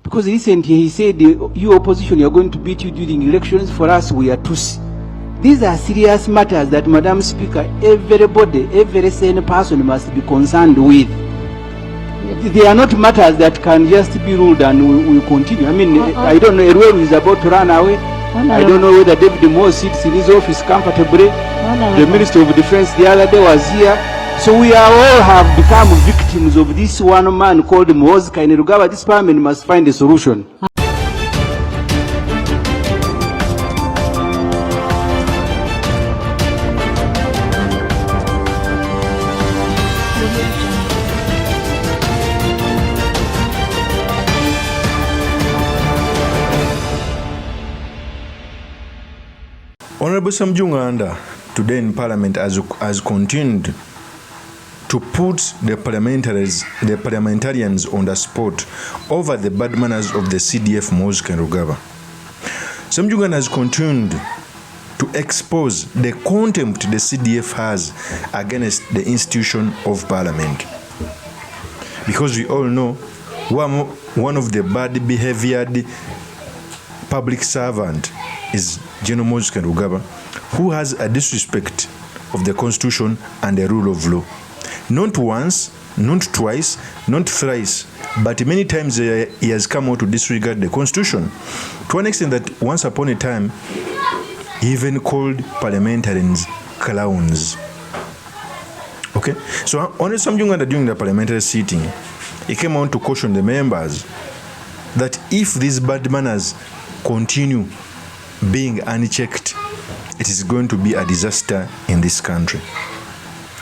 Because recently he said, you opposition, you are going to beat you during elections. For us, we are Tutsi. These are serious matters that, Madam Speaker, everybody, every sane person must be concerned with. They are not matters that can just be ruled and will continue. I mean, I don't know, Erweru is about to run away. I don't know whether David Moore sits in his office comfortably. The Minister of Defense the other day was here. So we are all have become victims of this one man called MUHOOZI Kainerugaba. This parliament must find a solution. Honorable SSEMUJJU NGANDA today in Parliament has continued to put the parliamentarians on the spot over the bad manners of the CDF MUHOOZI Kainerugaba. SSEMUJJU NGANDA has continued to expose the contempt the CDF has against the institution of Parliament. Because we all know one of the bad behaviored public servant is General MUHOOZI Kainerugaba, who has a disrespect of the Constitution and the rule of law. Not once, not twice, not thrice, but many times he has come out to disregard the Constitution. To an extent that once upon a time, he even called parliamentarians clowns. Okay? So on SSEMUJJU NGANDA during the parliamentary sitting, he came out to caution the members that if these bad manners continue being unchecked, it is going to be a disaster in this country.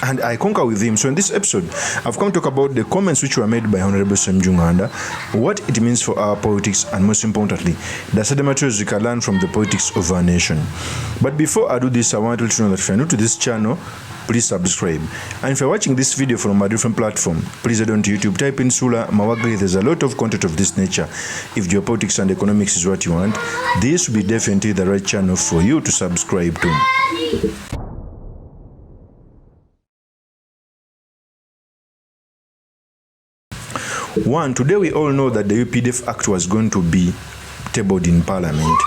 And I concur with him. So in this episode, I've come to talk about the comments which were made by Honorable SSEMUJJU NGANDA, what it means for our politics, and most importantly, the certain materials we can learn from the politics of our nation. But before I do this, I want to let you know that if you're new to this channel, please subscribe. And if you're watching this video from a different platform, please head on to YouTube, type in Sula Mawagri. There's a lot of content of this nature. If geopolitics and economics is what you want, this will be definitely the right channel for you to subscribe to. One, today we all know that the UPDF Act was going to be tabled in Parliament.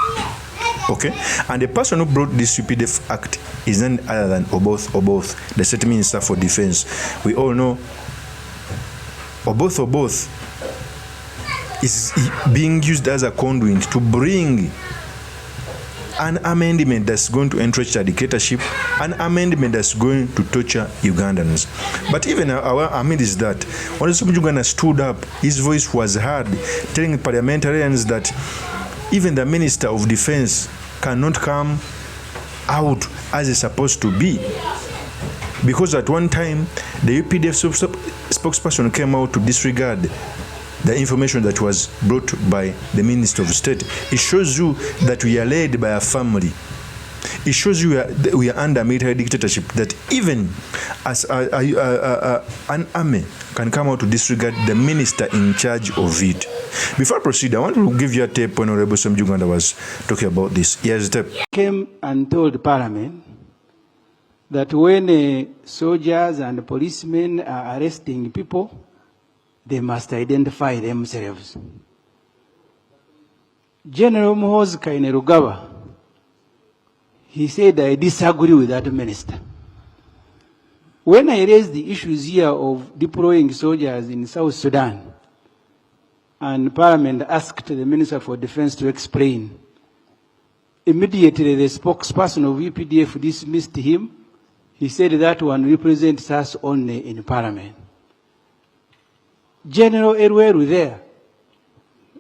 Okay? And the person who brought this UPDF Act is none other than Oboth, the State Minister for Defense. We all know Oboth is being used as a conduit to bring an amendment that's going to entrench the dictatorship, an amendment that's going to torture Ugandans. But even amid is that, when SSEMUJJU NGANDA stood up, his voice was heard, telling parliamentarians that even the Minister of Defense cannot come out as it's supposed to be. Because at one time, the UPDF spokesperson came out to disregard the information that was brought by the Minister of State. It shows you that we are led by a family. It shows you we are under military dictatorship, that even as an army can come out to disregard the minister in charge of it. Before I proceed, I want to give you a tape when Honorable SSEMUJJU NGANDA was talking about this. Here's the tape. Came and told Parliament that when soldiers and policemen are arresting people, they must identify themselves. General MUHOOZI Kainerugaba, he said, I disagree with that minister. When I raised the issues here of deploying soldiers in South Sudan, and Parliament asked the Minister for Defense to explain, immediately the spokesperson of UPDF dismissed him. He said that one represents us only in Parliament. General Erweru there,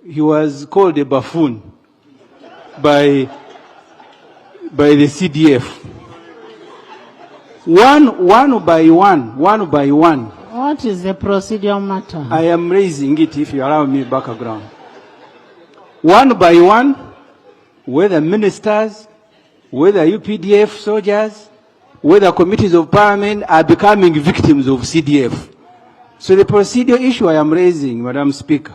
he was called a buffoon by the CDF. One by one. What is the procedural matter? I am raising it if you allow me background. One by one, whether ministers, whether UPDF soldiers, whether committees of Parliament are becoming victims of CDF. So the procedural issue I am raising, Madam Speaker,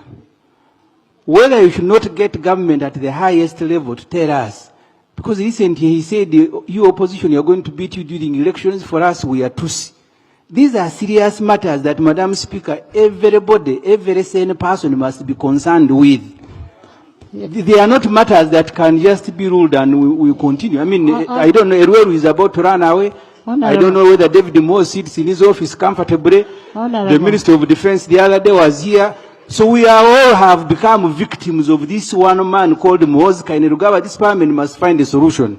whether you should not get government at the highest level to tell us, because recently he said, you opposition, you are going to beat you during elections. For us, we are Tutsi. These are serious matters that, Madam Speaker, everybody, every sane person must be concerned with. They are not matters that can just be ruled and we continue. I mean, I don't know, Erweru is about to run away. I don't know whether David Moore sits in his office comfortably. The Minister of Defense the other day was here. So we are all have become victims of this one man called MUHOOZI Kainerugaba. This parliament must find a solution.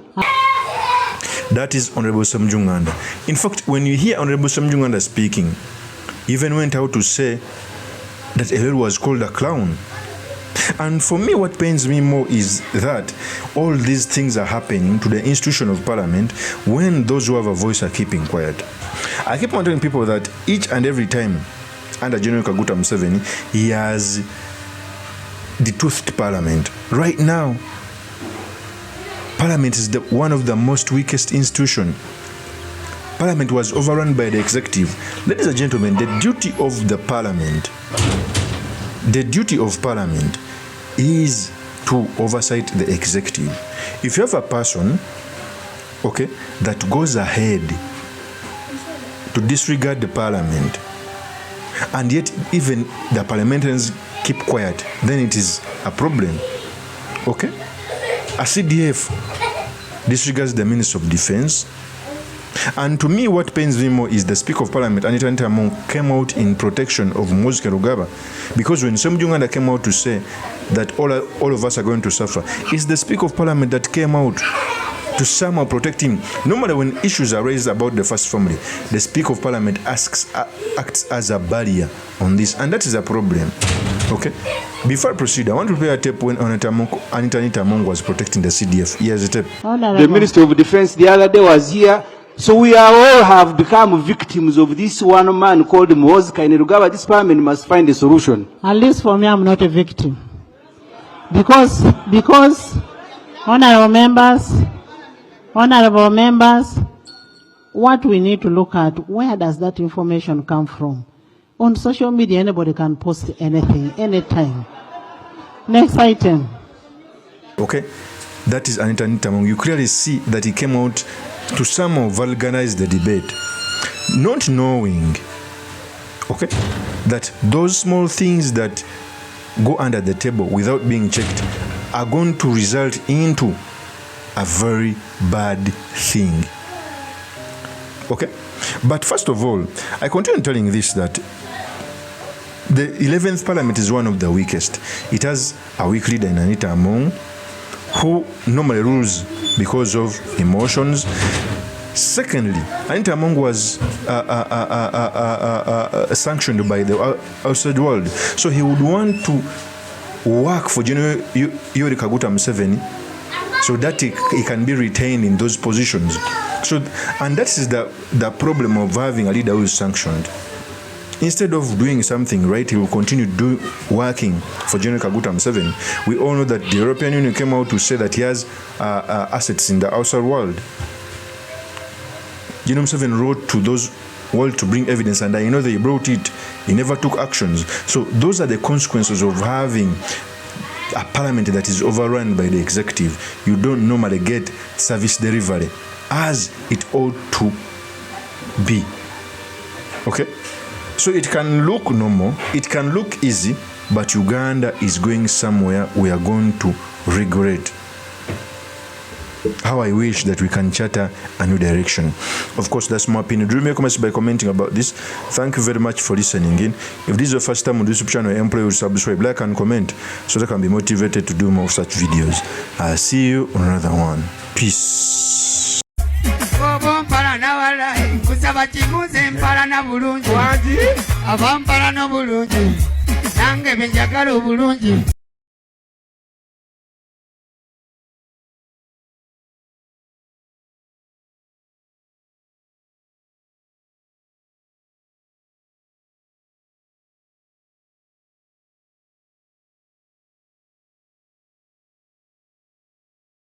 That is Honorable SSEMUJJU NGANDA. In fact, when you hear Honorable SSEMUJJU NGANDA speaking, he even went out to say that Erweru was called a clown. And for me, what pains me more is that all these things are happening to the institution of parliament when those who have a voice are keeping quiet. I keep on telling people that each and every time under General Kaguta Museveni, he has detoothed parliament. Right now, parliament is one of the most weakest institutions. Parliament was overrun by the executive. Ladies and gentlemen, the duty of parliament is to oversight the executive. If you have a person, okay, that goes ahead to disregard the parliament, and yet even the parliamentarians keep quiet, then it is a problem. Okay? A CDF disregards the Minister of Defense. And to me, what pains me more is the Speaker of Parliament, ANiTA AMONG, came out in protection of MUHOOZI Kainerugaba. Because when SSEMUJJU NGANDA came out to say that all of us are going to suffer, it's the Speaker of Parliament that came out to somehow protect him. Normally, when issues are raised about the first family, the Speaker of Parliament acts as a barrier on this, and that is a problem. Okay? Before I proceed, I want to play a tape when ANiTA AMONG was protecting the CDF. Here's a tape. The Minister of Defense the other day was here. So we are all have become victims of this one man called MUHOOZI Kainerugaba. This parliament must find a solution. At least for me, I'm not a victim. Because honorable members, what we need to look at, where does that information come from? On social media, anybody can post anything, anytime. Next item. Okay, that is ANiTA AMONG. You clearly see that he came out to somehow vulgarize the debate, not knowing, okay, that those small things that go under the table without being checked are going to result into a very bad thing. Okay? But first of all, I continue telling this that the 11th Parliament is one of the weakest. It has a weak leader in ANiTA AMONG, who normally rules because of emotions. Secondly, ANiTA AMONG was sanctioned by the outside world. So he would want to work for General Yoweri Kaguta Museveni so that he can be retained in those positions. So, and that is the problem of having a leader who is sanctioned. Instead of doing something right, he will continue working for General Kaguta Museveni. We all know that the European Union came out to say that he has assets in the outside world. General Museveni wrote to those world to bring evidence, and I know they brought it. He never took actions. So those are the consequences of having a parliament that is overrun by the executive. You don't normally get service delivery as it ought to be. Okay? So it can look normal, it can look easy, but Uganda is going somewhere we are going to regret. How I wish that we can charter a new direction. Of course, that's my opinion. Do make comments by commenting about this. Thank you very much for listening in. If this is your first time on this channel, employee will subscribe, like, and comment so that I can be motivated to do more of such videos. I'll see you on another one. Peace. Kusaba kimuze mpala na bulungi. Nange benjagala obulungi.